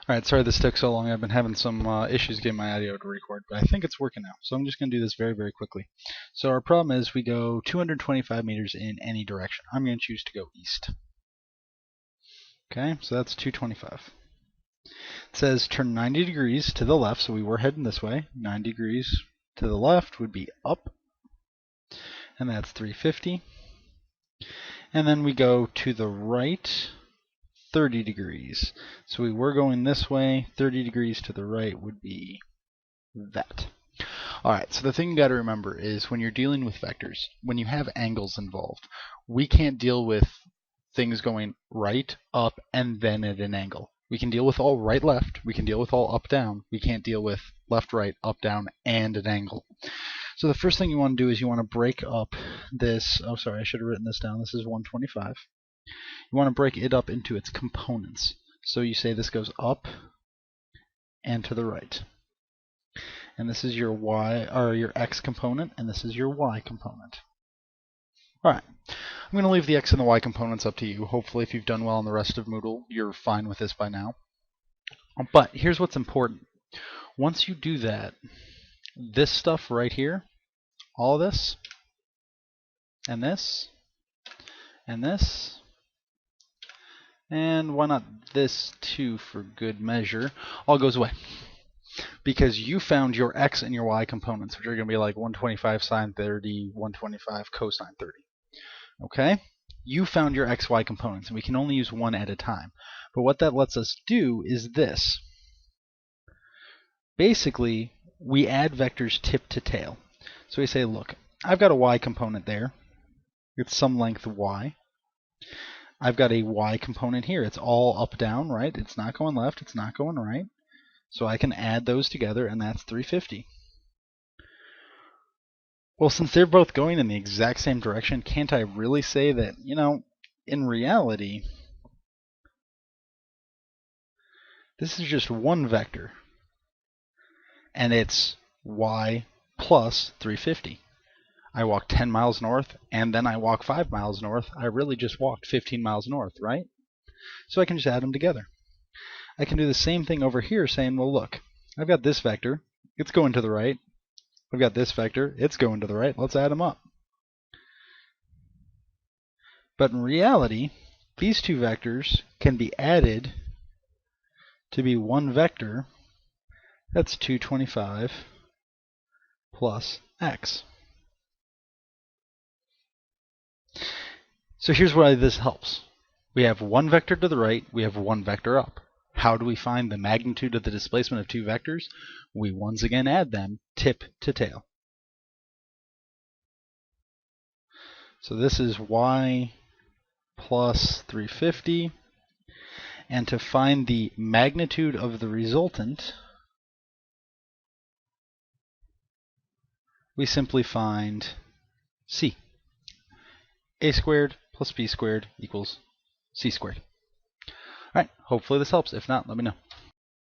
Alright, sorry this took so long. I've been having some issues getting my audio to record, but I think it's working now. So I'm just going to do this very, very quickly. So our problem is we go 225 meters in any direction. I'm going to choose to go east. Okay, so that's 225. It says turn 90 degrees to the left, so we were heading this way. 90 degrees to the left would be up, and that's 350. And then we go to the right 30 degrees. So we were going this way, 30 degrees to the right would be that. Alright, so the thing you got to remember is when you're dealing with vectors, when you have angles involved, we can't deal with things going right, up, and then at an angle. We can deal with all right, left. We can deal with all up, down. We can't deal with left, right, up, down, and an angle. So the first thing you want to do is you want to break up this. Oh, sorry, I should have written this down. This is 125. You want to break it up into its components. So you say this goes up and to the right. And this is your y or your x component, and this is your y component. Alright, I'm going to leave the x and the y components up to you. Hopefully if you've done well in the rest of Moodle, you're fine with this by now. But here's what's important. Once you do that, this stuff right here, all this, and this, and this, and why not this too for good measure, all goes away. Because you found your x and your y components, which are going to be like 125 sine 30, 125 cosine 30. Okay? You found your x, y components, and we can only use one at a time. But what that lets us do is this. Basically, we add vectors tip to tail. So we say, look, I've got a y component there. It's some length y. I've got a y component here. It's all up, down, right? It's not going left. It's not going right. So I can add those together, and that's 350. Well, since they're both going in the exact same direction, can't I really say that, you know, in reality, this is just one vector, and it's y plus 350. I walk 10 miles north, and then I walk 5 miles north. I really just walked 15 miles north, right? So I can just add them together. I can do the same thing over here, saying, well, look, I've got this vector. It's going to the right. I've got this vector. It's going to the right. Let's add them up. But in reality, these two vectors can be added to be one vector. That's 225 plus x. So here's why this helps. We have one vector to the right. We have one vector up. How do we find the magnitude of the displacement of two vectors? We once again add them tip to tail. So this is y plus 350. And to find the magnitude of the resultant, we simply find c. A squared plus b squared equals c squared. Alright, hopefully this helps. If not, let me know.